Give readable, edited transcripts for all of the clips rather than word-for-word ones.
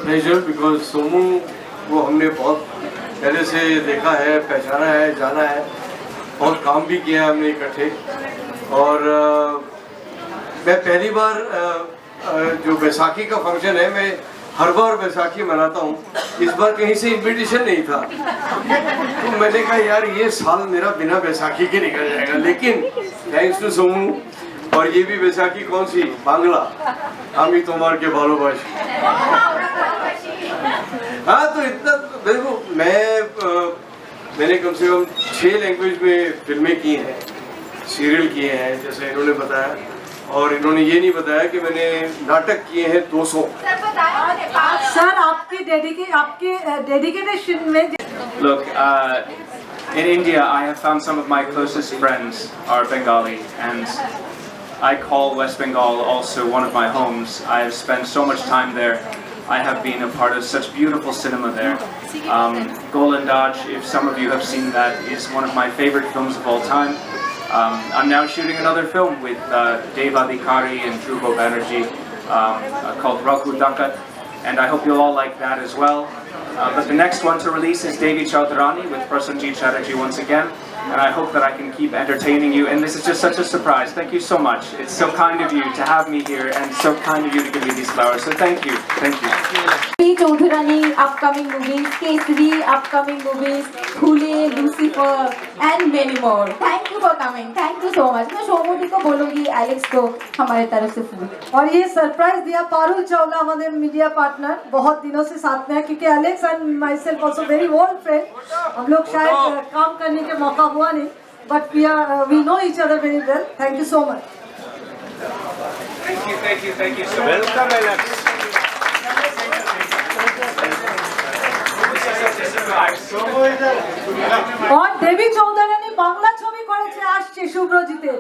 Pleasure because Somu को हमने बहुत पहले से देखा है, पहचाना है, जाना है, बहुत काम भी किया है हमने इकट्ठे। और मैं पहली बार जो बैसाखी का फंक्शन है, मैं हर बार बैसाखी मनाता हूँ, इस बार कहीं से इनविटेशन नहीं था, तो मैंने कहा यार ये साल मेरा बिना बैसाखी के निकल जाएगा। लेकिन थैंक्स टू सोमू, और ये भी बैसाखी कौन सी, बांग्ला, हामी तुम्हार के भालोबाशी। हाँ, तो इतना देखो, मैंने कम से कम 6 लैंग्वेज में फिल्में की हैं, सीरियल किए हैं जैसे इन्होंने बताया, और इन्होंने ये नहीं बताया कि मैंने नाटक किए हैं 200। सर आपके डेडिकेशन में Look, in India, I have found some of my closest friends are Bengali, and I call West Bengal also one of my homes. I have spent so much time there. I have been a part of such beautiful cinema there. Golandaj, if some of you have seen that, is one of my favorite films of all time. I'm now shooting another film with Dave Adhikari and Dhruvo Banerjee called Raghu Dakat, and I hope you'll all like that as well. But the next one to release is Devi Chaudharani with Prasanjit Chatterjee once again, and I hope that I can keep entertaining you. And this is just such a surprise. Thank you so much. It's so kind of you to have me here, and so kind of you to give me these flowers. So thank you. Thank you. Devi Chaudharani upcoming movies, Kesari upcoming movies, Khule, Lucifer, and many more. Thank you for coming. Thank you so much. मैं शोमोदी को बोलूँगी, Alex को हमारे तरफ से फूल। और ये surprise दिया पारुल चावला, हमारे मीडिया पार्टनर, बहुत दिनों से साथ में है, क्योंकि Alex and myself also very old friend. हम लोग शायद काम करने के मौका हुआ नहीं, but we know each other very well. Thank you so much. Thank you so much. Welcome, Alex. और দেবী চৌধুরানী বাংলা ছবি করেছে, আসছে শুভ্রজিতে।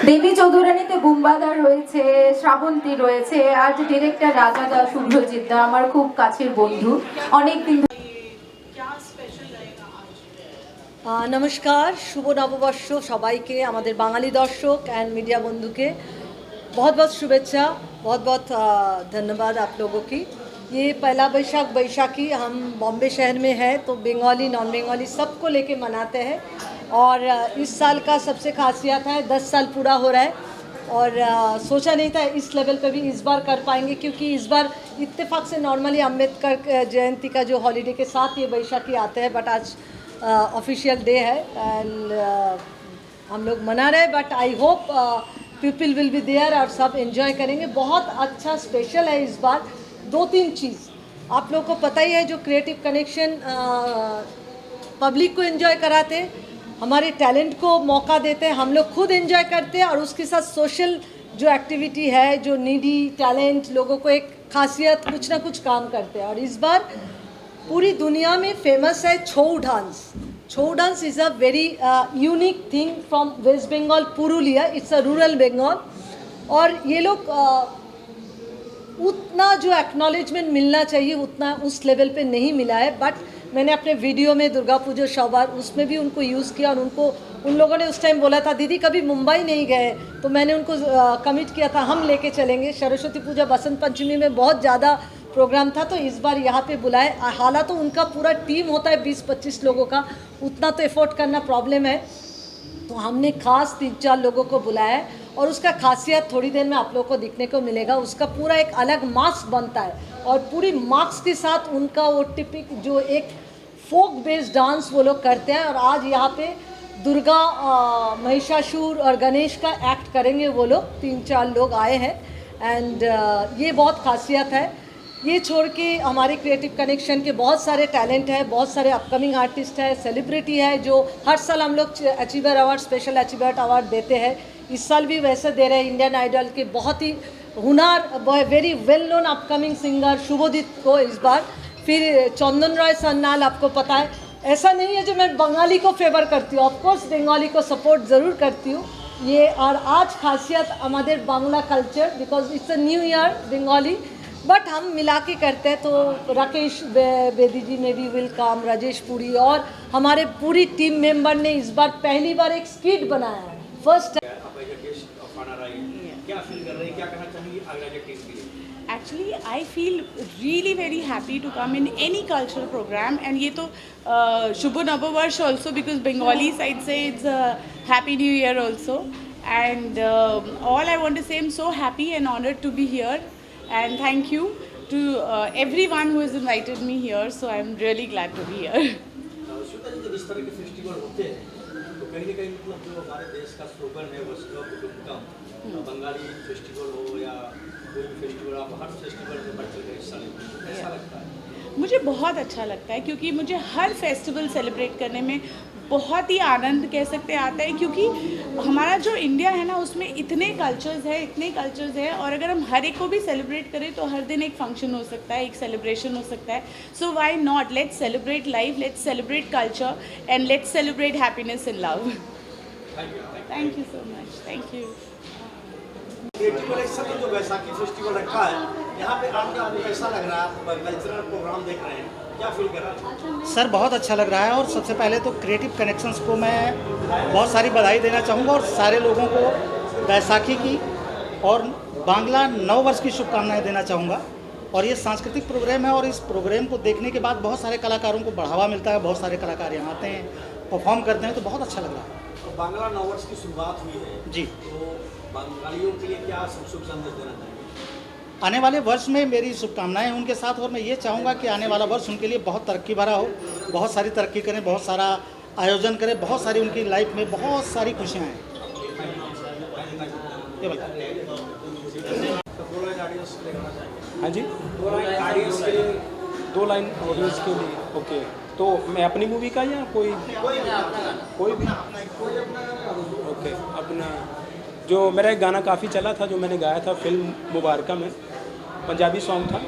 দেবী চৌধুরানীতে বুম্বাদার রয়েছে, শ্রাবন্তী রয়েছে, আর যে ডিরেক্টর রাজা দা, শুভ্রজিৎ দা আমার খুব কাছের বন্ধু, অনেক দিন। নমস্কার, শুভ নববর্ষ সবাইকে, আমাদের বাঙালি দর্শক एंड मीडिया बंधु के बहुत बहुत शुभेच्छा, बहुत बहुत धन्यवाद आप लोगों की। ये पहला बैसाखी हम बॉम्बे शहर में है, तो बंगाली नॉन बंगाली सबको लेके मनाते हैं, और इस साल का सबसे खासियत है 10 साल पूरा हो रहा है, और सोचा नहीं था इस लेवल पे भी इस बार कर पाएंगे, क्योंकि इस बार इत्तेफाक से नॉर्मली अम्बेडकर जयंती का जो हॉलीडे के साथ ये बैसाखी आते हैं, बट आज ऑफिशियल डे है एंड हम लोग मना रहे हैं, but I hope people will be there और सब एंजॉय करेंगे। बहुत अच्छा स्पेशल है इस बार। 2-3 चीज़ आप लोगों को पता ही है, जो क्रिएटिव कनेक्शन पब्लिक को एंजॉय कराते हैं, हमारे टैलेंट को मौका देते हैं, हम लोग खुद एंजॉय करते हैं, और उसके साथ सोशल जो एक्टिविटी है, जो नीडी टैलेंट लोगों को एक खासियत कुछ ना कुछ काम करते हैं। और इस बार पूरी दुनिया में फेमस है Chhau dance. Chhau dance is a very unique thing from West Bengal, Purulia, it's a rural Bengal, और ये लोग उतना जो एक्नॉलेजमेंट मिलना चाहिए उतना उस लेवल पे नहीं मिला है। बट मैंने अपने वीडियो में दुर्गा पूजा शौबार उसमें भी उनको यूज़ किया, और उन लोगों ने उस टाइम बोला था दीदी कभी मुंबई नहीं गए, तो मैंने उनको कमिट किया था हम लेके चलेंगे। सरस्वती पूजा, बसंत पंचमी में बहुत ज़्यादा प्रोग्राम था, तो इस बार यहाँ पे बुलाए। हालांकि तो उनका पूरा टीम होता है 20-25 लोगों का, उतना तो एफोर्ड करना प्रॉब्लम है, तो हमने खास 3-4 लोगों को बुलाया है, और उसका खासियत थोड़ी देर में आप लोगों को दिखने को मिलेगा। उसका पूरा एक अलग मास्क बनता है, और पूरी मास्क के साथ उनका वो टिपिक जो एक फोक बेस्ड डांस वो लोग करते हैं। और आज यहाँ पे दुर्गा, महिषासुर और गणेश का एक्ट करेंगे वो लोग, 3-4 लोग आए हैं, एंड ये बहुत खासियत है। ये छोड़ के हमारे क्रिएटिव कनेक्शन के बहुत सारे टैलेंट है, बहुत सारे अपकमिंग आर्टिस्ट है, सेलिब्रिटी है, जो हर साल हम लोग achiever award, special achiever award देते हैं। इस साल भी वैसे दे रहे हैं इंडियन आइडल के बहुत ही हुनर, very well known upcoming singer Shubhodit को इस बार। फिर चंदन रॉय सन्नाल, आपको पता है, ऐसा नहीं है जो मैं बंगाली को फेवर करती हूँ, ऑफकोर्स बंगाली को सपोर्ट ज़रूर करती हूँ ये। और आज खासियत हमारे Bangla culture, because it's a new year Bengali, but हम मिला के करते हैं। तो राकेश बेदी जी में भी विल कम, राजेश पुरी, और हमारे पूरी टीम मेंबर ने इस बार पहली बार एक स्किट बनाया है, फर्स्ट। क्या फील कर रही है, क्या कहना चाहेंगी आगरा के टीम के लिए? Actually, I feel really very happy to come in any cultural program, and ये तो Shubh Navavarsh also, because Bengali side say it's Happy New Year also. And all I want to say, I'm so happy and honored to be here, and thank you to everyone who has invited me here. So I'm really glad to be here. Shweta जी, जब इस तरह के festival होते हैं तो कहीं ना कहीं मतलब जो हमारे देश का स्लोगन है वसुधैव कुटुंबकम, बंगाली फेस्टिवल हो या कोई भी फेस्टिवल, आप हर फेस्टिवल में बढ़ चढ़ हिस्सा लेते हैं, कैसा लगता है? मुझे बहुत अच्छा लगता है, क्योंकि मुझे हर फेस्टिवल सेलिब्रेट करने में बहुत ही आनंद कह सकते आता है, क्योंकि हमारा जो इंडिया है ना उसमें इतने कल्चर्स है, और अगर हम हर एक को भी सेलिब्रेट करें तो हर दिन एक फंक्शन हो सकता है, एक सेलिब्रेशन हो सकता है. So why not, let's celebrate life, let's celebrate culture, and let's celebrate happiness and love. Thank you so much. Thank you. Creative collection में जो बैसाखी फेस्टिवल रखा है, यहाँ पे आपका कैसा लग रहा है? आप कल्चरल प्रोग्राम देख रहे हैं, क्या फील कर रहे हैं? सर बहुत अच्छा लग रहा है, और सबसे पहले तो क्रिएटिव कनेक्शंस को मैं बहुत सारी बधाई देना चाहूँगा, और सारे लोगों को बैसाखी की और बांग्ला नव वर्ष की शुभकामनाएं देना चाहूँगा. और ये सांस्कृतिक प्रोग्राम है, और इस प्रोग्राम को देखने के बाद बहुत सारे कलाकारों को बढ़ावा मिलता है, बहुत सारे कलाकार यहाँ आते हैं, परफॉर्म करते हैं, तो बहुत अच्छा लग रहा है. तो बांग्ला नव वर्ष की शुरुआत हुई है जी, तो बंगालियों के लिए क्या शुभ संदेश देना चाहिए? आने वाले वर्ष में मेरी शुभकामनाएं हैं उनके साथ, और मैं ये चाहूँगा कि आने वाला वर्ष उनके लिए बहुत तरक्की भरा हो, बहुत सारी तरक्की करें, बहुत सारा आयोजन करें, बहुत सारी उनकी लाइफ में बहुत सारी खुशियाँ हैं. ये बता. हाँ जी, 2 लाइन ऑडियंस के लिए. ओके, तो मैं अपनी मूवी का या कोई भी? ओके, अपना जो मेरा एक गाना काफ़ी चला था, जो मैंने गाया था फिल्म मुबारका में, पंजाबी सॉन्ग था.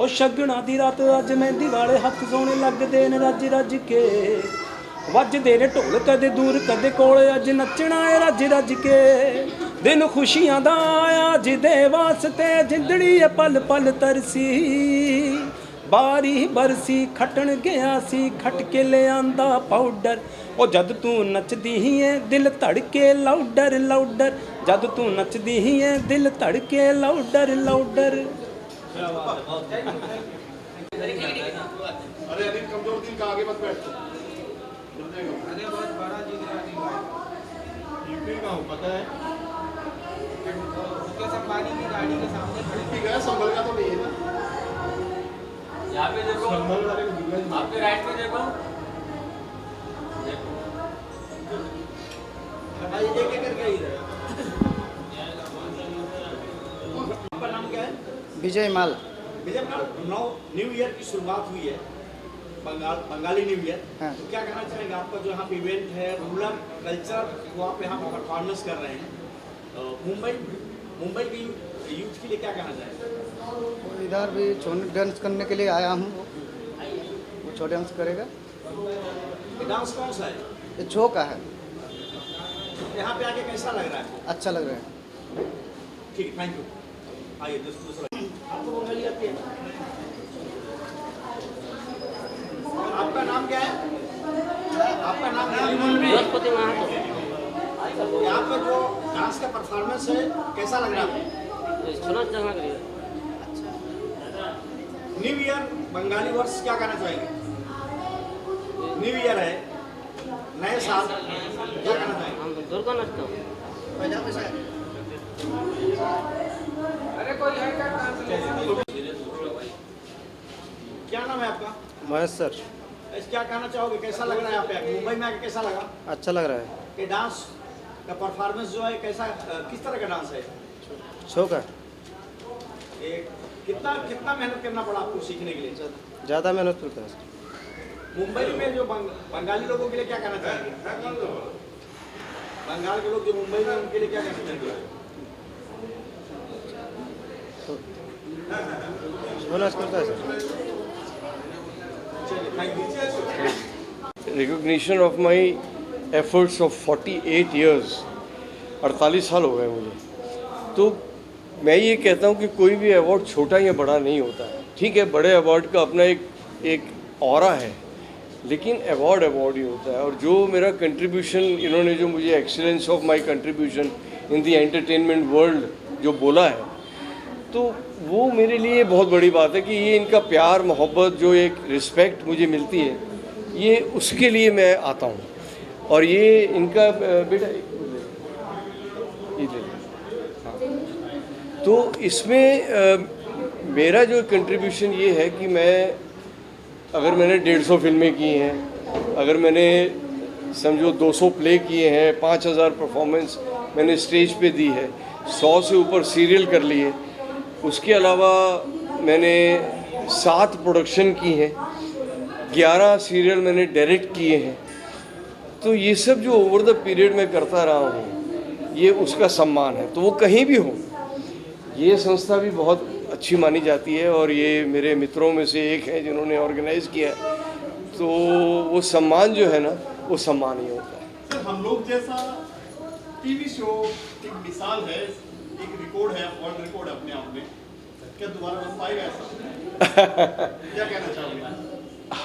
ओ शगना दी रात अज मेहंदी वाले हथ सोने लगदे ने रज रज के, वजदे ने ढोल कदे दूर कदे कोल, अज नचना है रज रज के, दिन खुशियां दा आया जिदे वास्ते, जिंदड़ी है पल पल तरसी, बारी बरसी खटन गया सी, खट के ले आंदा पाउडर, ओ जद तू नचदी ही है दिल धड़के लाउडर लाउडर, जद तू नचदी ही है दिल धड़के लाउडर लाउडर. अरे अभी कमजोर दिल का आगे मत बैठो. अरे बहुत बड़ा दिल यूपी का हूँ, पता है? मुकेश अंबानी की गाड़ी के सामने खड़ी गया. संभल का तो नहीं है ना? यहाँ पे देखो, संभल वाले को आपके राइट में देखो. भाई एक एक करके ही रहे. आपका नाम क्या है? विजय माल. विजय माल, न्यू ईयर की शुरुआत हुई है, बंगाली न्यू ईयर. हाँ. तो क्या कहना चाहेंगे? आपका जो यहाँ पे इवेंट है, रूरल कल्चर को आप यहाँ पर परफॉर्मेंस कर रहे हैं, मुंबई के यूथ के लिए क्या कहना चाहेंगे? इधर भी छोटे डांस करने के लिए आया हूँ, वो छोटे डांस करेगा. ये डांस कौन सा है? ये छो का है. यहाँ पे आके कैसा लग रहा है? अच्छा लग रहा है. ठीक है, थैंक यू. आइए दूसरा. आपको बंगाली आती है? आपका नाम क्या है? आपका नाम बृहस्पति महातो. यहाँ पे जो डांस का परफॉर्मेंस है कैसा लग रहा है? न्यू ईयर बंगाली वर्ष क्या कहना चाहेंगे? न्यू ईयर है, नए साल, क्या कहना चाहेंगे? दुर्गा नाचता हूँ. अरे कोई है क्या नाम है आपका? महेश सर. क्या कहना चाहोगे? कैसा लग रहा है यहाँ पे? मुंबई में आके कैसा लगा? अच्छा लग रहा है. ये डांस का परफॉर्मेंस जो है कैसा, किस तरह का डांस है? छो का. ये कितना मेहनत करना पड़ा आपको सीखने के लिए? ज़्यादा मेहनत करता है. मुंबई में जो बंगाली लोगों के लिए क्या कहना चाहेंगे? बंगाल के लोग जो मुंबई में, उनके लिए क्या कहना चाहेंगे? करता है sir. Recognition of my efforts of 48 years, 48 साल हो गए मुझे. तो मैं ये कहता हूँ कि कोई भी अवार्ड छोटा या बड़ा नहीं होता है. ठीक है, बड़े अवार्ड का अपना एक ऑरा है, लेकिन अवार्ड ही होता है. और जो मेरा कंट्रीब्यूशन, इन्होंने जो मुझे excellence of my contribution in the entertainment world जो बोला है, तो वो मेरे लिए बहुत बड़ी बात है कि ये इनका प्यार मोहब्बत जो एक रिस्पेक्ट मुझे मिलती है, ये उसके लिए मैं आता हूँ। और ये इनका बेटा ये ले हाँ। तो इसमें मेरा जो कंट्रीब्यूशन ये है कि अगर मैंने 150 फिल्में की हैं, अगर मैंने समझो 200 प्ले किए हैं, 5000 परफॉर्मेंस मैंने स्टेज पे दी है, 100 से ऊपर सीरियल कर लिए, उसके अलावा मैंने 7 प्रोडक्शन की हैं, 11 सीरियल मैंने डायरेक्ट किए हैं। तो ये सब जो ओवर द पीरियड में करता रहा हूँ, ये उसका सम्मान है। तो वो कहीं भी हो, ये संस्था भी बहुत अच्छी मानी जाती है और ये मेरे मित्रों में से एक है जिन्होंने ऑर्गेनाइज़ किया। तो वो सम्मान जो है ना, वो सम्मान ही होता है। सर, हम लोग जैसा टीवी शो एक मिसाल है, एक रिकॉर्ड है, वर्ल्ड रिकॉर्ड है अपने आप में, क्या दोबारा बन पाएगा ऐसा? क्या कहना चाहोगे?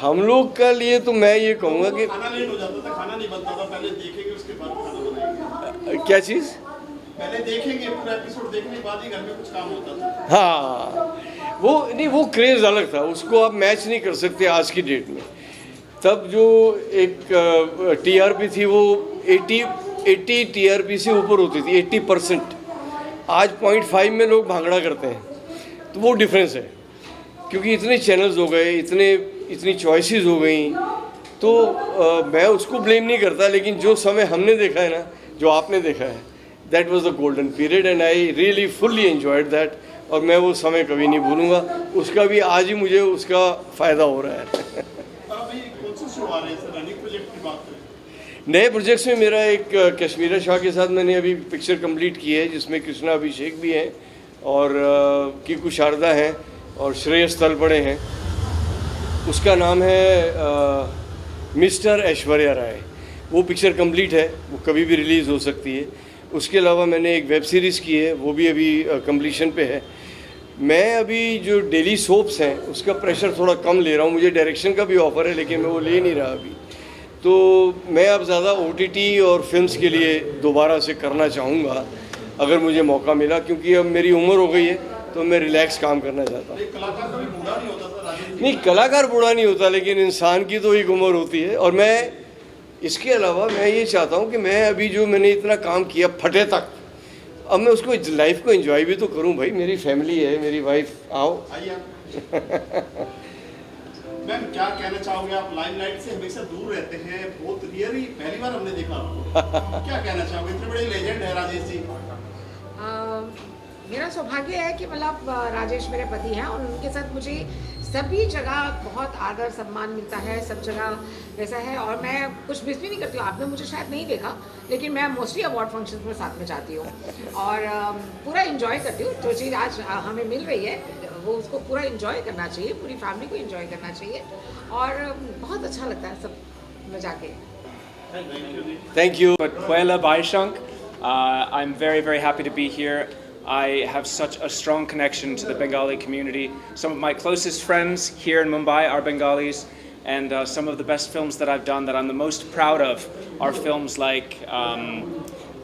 हम लोग का लिए तो मैं ये कहूँगा कि खाना लेट हो जाता था, खाना नहीं बनता था, पहले देखेंगे उसके बाद खाना बनाएंगे। क्या चीज़? पहले देखेंगे, पूरा एपिसोड देखने के बाद ही घर में कुछ काम होता था। हाँ, वो नहीं, वो क्रेज़ अलग था, उसको आप मैच नहीं कर सकते आज की डेट में। तब जो एक टीआरपी थी वो 80 टीआरपी से ऊपर होती थी, 80%। आज 0.5 में लोग भांगड़ा करते हैं। तो वो डिफरेंस है, क्योंकि इतने चैनल्स हो गए, इतनी चॉइसेस हो गई। तो मैं उसको ब्लेम नहीं करता, लेकिन जो समय हमने देखा है ना, जो आपने देखा है, that was the golden period and I really fully enjoyed that. और मैं वो समय कभी नहीं भूलूंगा, उसका भी आज ही मुझे उसका फ़ायदा हो रहा है। अभी कौन से शो आ रहे हैं सर? रनिंग प्रोजेक्ट की बात करें, नए प्रोजेक्ट्स में मेरा एक कश्मीरा शाह के साथ मैंने अभी पिक्चर कंप्लीट की है, जिसमें कृष्णा अभिषेक भी हैं और कीकू शारदा हैं और श्रेयस तलपड़े हैं। उसका नाम है मिस्टर ऐश्वर्या राय। वो पिक्चर कंप्लीट है, वो कभी भी रिलीज़ हो सकती है। उसके अलावा मैंने एक वेब सीरीज़ की है, वो भी अभी कंप्लीशन पे है। मैं अभी जो डेली सोप्स हैं उसका प्रेशर थोड़ा कम ले रहा हूँ। मुझे डायरेक्शन का भी ऑफ़र है, लेकिन मैं वो ले नहीं रहा अभी। तो मैं अब ज़्यादा OTT और फिल्म्स के लिए दोबारा से करना चाहूँगा अगर मुझे मौका मिला, क्योंकि अब मेरी उम्र हो गई है, तो मैं रिलैक्स काम करना चाहता हूँ। कलाकार कभी बूढ़ा नहीं होता सर? नहीं, कलाकार बूढ़ा नहीं होता, लेकिन इंसान की तो एक उम्र होती है। और मैं इसके अलावा मैं ये चाहता हूँ कि मैं अभी जो मैंने इतना काम किया फटे तक, अब मैं उसको लाइफ को एंजॉय भी तो करूँ। भाई, मेरी फैमिली है, मेरी वाइफ। आओ आइए। मैम, क्या कहना चाहोगे? आप लाइमलाइट से हमेशा दूर रहते हैं, बहुत रियली पहली बार हमने देखा आपको। क्या कहना चाहोगे? इतने बड़े लेजेंड है राजेश जी। मेरा सौभाग्य है कि मतलब राजेश मेरे पति हैं और उनके साथ मुझे सभी जगह बहुत आदर सम्मान मिलता है, सब जगह वैसा है। और मैं कुछ मिस भी नहीं करती हूँ। आपने मुझे शायद नहीं देखा, लेकिन मैं मोस्टली अवार्ड फंक्शन में साथ में जाती हूँ और पूरा इंजॉय करती हूँ। जो चीज़ आज हमें मिल रही है वो उसको पूरा इंजॉय करना चाहिए, पूरी फैमिली को इंजॉय करना चाहिए और बहुत अच्छा लगता है सब में जाके। Thank you. But Puela Baishang, I'm very, very happy to be here. I have such a strong connection to the Bengali community. Some of my closest friends here in Mumbai are Bengalis, and some of the best films that I've done that I'm the most proud of are films like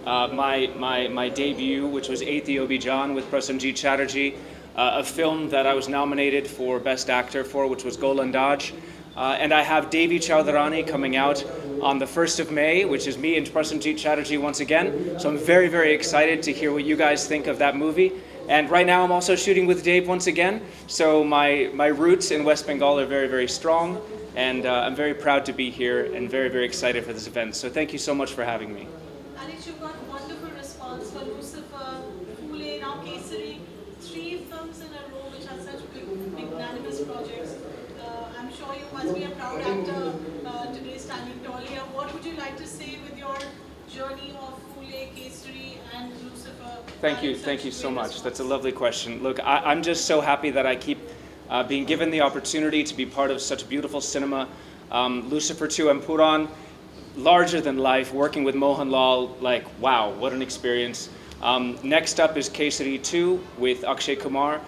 my debut, which was Aethiobi John with Prasenjit Chatterjee, a film that I was nominated for Best Actor for, which was Golandaj. And I have Devi Chowdharani coming out on the 1st of May, which is me and Prasenjit Chatterjee once again. So I'm very, very excited to hear what you guys think of that movie. And right now I'm also shooting with Dave once again. So my roots in West Bengal are very, very strong. And I'm very proud to be here and very, very excited for this event. So thank you so much for having me. Alex, you got wonderful response for Lucifer, Phule, now Kesari, 3 films in a row which are such big, magnanimous projects. I'm sure you must be a proud actor today standing tall here. What would you like to say with your journey of Phule, Kesari and Lucifer? Thank you so much. That's a lovely question. Look, I'm just so happy that I keep being given the opportunity to be part of such beautiful cinema. Lucifer 2 and Puran, larger than life, working with Mohanlal, like, wow, what an experience. Next up is Kesari 2 with Akshay Kumar.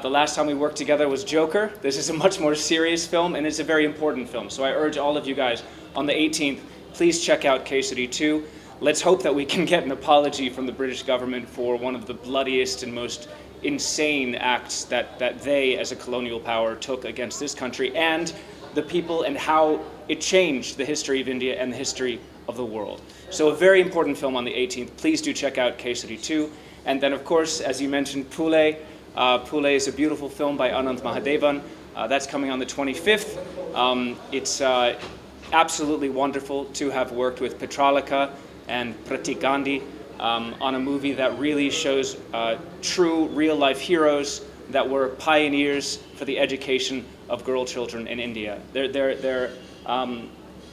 The last time we worked together was Joker. This is a much more serious film, and it's a very important film. So I urge all of you guys, on the 18th, please check out Kesari 2. Let's hope that we can get an apology from the British government for one of the bloodiest and most insane acts that they as a colonial power took against this country and the people, and how it changed the history of India and the history of the world. So a very important film on the 18th. Please do check out Kesari 2. And then of course, as you mentioned, Pule. Pule is a beautiful film by Anand Mahadevan. That's coming on the 25th. It's absolutely wonderful to have worked with Petralika and Pratik Gandhi on a movie that really shows true real-life heroes that were pioneers for the education of girl children in India. They're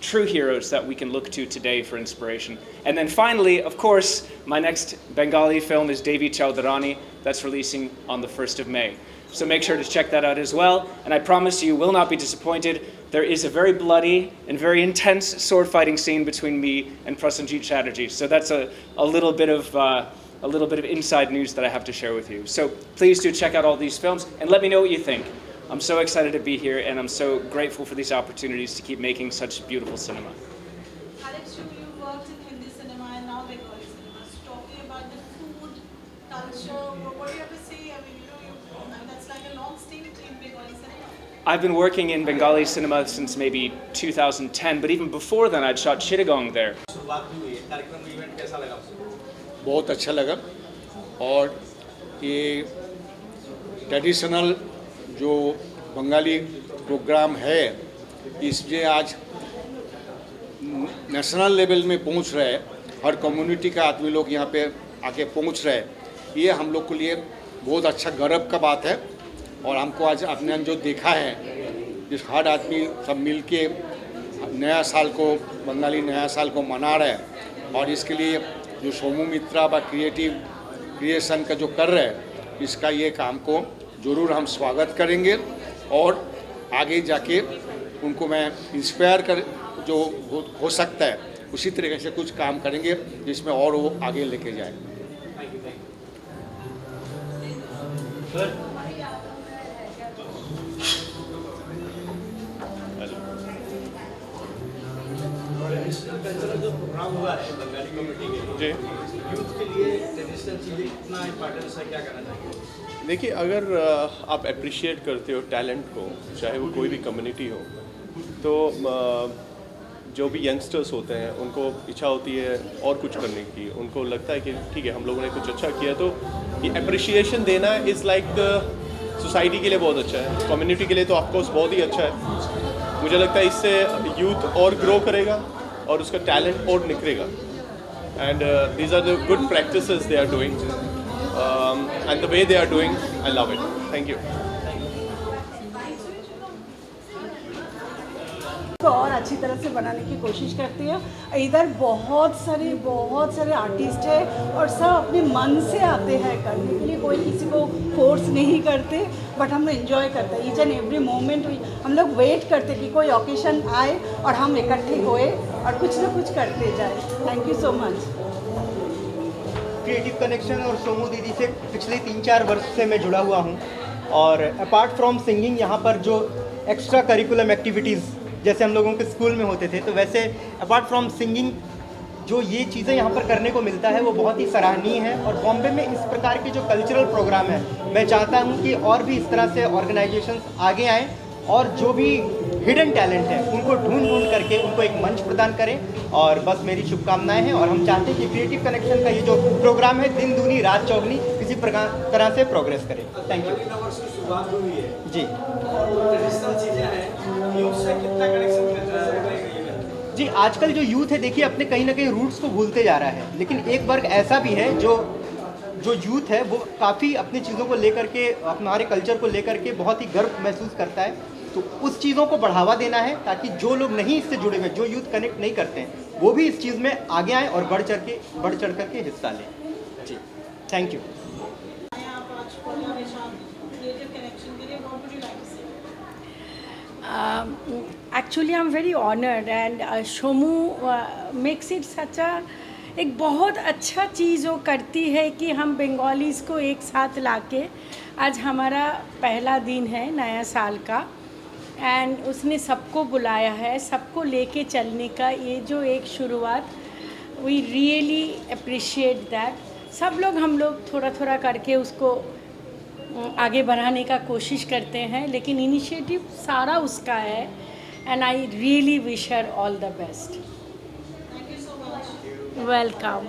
true heroes that we can look to today for inspiration. And then finally, of course, my next Bengali film is Devi Chowdharani. That's releasing on the 1st of May. So make sure to check that out as well. And I promise you will not be disappointed. There is a very bloody and very intense sword fighting scene between me and Prasenjit Chatterjee. So that's a little bit of inside news that I have to share with you. So please do check out all these films and let me know what you think. I'm so excited to be here, and I'm so grateful for these opportunities to keep making such beautiful cinema. Alex, you worked in Hindi cinema and now Bengali cinema. So talking about the food, culture, what do you have to say? I mean, that's like a long stint in Bengali cinema. I've been working in Bengali cinema since maybe 2010, but even before then I'd shot Chittagong there. शुरुआत भी हुई है, कार्यक्रम event कैसा लगा आपको? बहुत अच्छा लगा। और ये ट्रेडिशनल जो बंगाली प्रोग्राम है, इसमें आज नेशनल लेवल में पहुंच रहा है। हर कम्युनिटी का आदमी लोग यहाँ पे आके पहुंच रहे हैं। ये हम लोग के लिए बहुत अच्छा गर्व का बात है। और हमको आज आपने जो देखा है, जिस हर आदमी सब मिल के नया साल को, बंगाली नया साल को मना रहे हैं। और इसके लिए जो सोमू मित्रा बा क्रिएशन का जो कर रहे हैं, इसका ये काम को ज़रूर हम स्वागत करेंगे। और आगे जाके उनको मैं इंस्पायर कर जो हो सकता है उसी तरीके से कुछ काम करेंगे जिसमें और वो आगे लेके जाए। कल्चरल जो प्रोग्राम हुआ है बंगाली कम्युनिटी के लिए, यूथ के लिए ट्रेडिशनल चीज़ें कितना इम्पोर्टेंस है, क्या कहना चाहिए? देखिए, अगर आप अप्रिशिएट करते हो टैलेंट को, चाहे वो कोई भी कम्युनिटी हो, तो जो भी यंगस्टर्स होते हैं उनको इच्छा होती है और कुछ करने की। उनको लगता है कि ठीक है, हम लोगों ने कुछ अच्छा किया, तो ये अप्रिशिएशन देना इज़ लाइक सोसाइटी के लिए बहुत अच्छा है, कम्युनिटी के लिए तो ऑफकोर्स बहुत ही अच्छा है। मुझे लगता है इससे यूथ और ग्रो करेगा और उसका टैलेंट और निखरेगा। And these are the good practices they are doing and the way they are doing, I love it. Thank you. को और अच्छी तरह से बनाने की कोशिश करते हैं। इधर बहुत सारे आर्टिस्ट हैं और सब अपने मन से आते हैं करने के लिए, कोई किसी को फोर्स नहीं करते, बट हम एंजॉय करते हैं ईच एंड एवरी मोमेंट। हम लोग वेट करते कि कोई ओकेशन आए और हम इकट्ठे होए और कुछ ना कुछ करते जाए। Thank you so much. Creative connection और सोमू दीदी से पिछले 3-4 वर्ष से मैं जुड़ा हुआ हूँ। और अपार्ट फ्रॉम सिंगिंग, यहाँ पर जो एक्स्ट्रा करिकुलम एक्टिविटीज़ जैसे हम लोगों के स्कूल में होते थे, तो वैसे अपार्ट फ्रॉम सिंगिंग जो ये चीज़ें यहाँ पर करने को मिलता है वो बहुत ही सराहनीय है। और बॉम्बे में इस प्रकार के जो कल्चरल प्रोग्राम है, मैं चाहता हूँ कि और भी इस तरह से ऑर्गेनाइजेशंस आगे आएँ और जो भी हिडन टैलेंट है उनको ढूंढ करके उनको एक मंच प्रदान करें। और बस मेरी शुभकामनाएं हैं और हम चाहते हैं कि क्रिएटिव कनेक्शन का ये जो प्रोग्राम है दिन दूनी रात चौगनी किसी तरह से प्रोग्रेस करे। Thank you. शुरुआत हुई है जी ट्रेडिशनल चीज़ें हैं, यूथ से कितना कनेक्शन करता है जी। आजकल जो यूथ है, देखिए अपने कहीं ना कहीं रूट्स को भूलते जा रहा है, लेकिन एक वर्ग ऐसा भी है जो यूथ है वो काफ़ी अपनी चीज़ों को लेकर के, हमारे कल्चर को लेकर के बहुत ही गर्व महसूस करता है। तो उस चीज़ों को बढ़ावा देना है ताकि जो लोग नहीं इससे जुड़े हुए, जो यूथ कनेक्ट नहीं करते हैं, वो भी इस चीज़ में आगे आएँ और बढ़ चढ़ करके हिस्सा लें। जी thank you. Actually, I'm very honored and Shomu makes it such a एक बहुत अच्छा चीज़ वो करती है कि हम बंगालीज़ को एक साथ लाके, आज हमारा पहला दिन है नया साल का एंड उसने सबको बुलाया है, सबको लेके चलने का ये जो एक शुरुआत, वी रियली अप्रिशिएट दैट। सब लोग हम लोग थोड़ा थोड़ा करके उसको आगे बढ़ाने का कोशिश करते हैं, लेकिन इनिशिएटिव सारा उसका है and I really wish her all the best. Thank you so much. Welcome.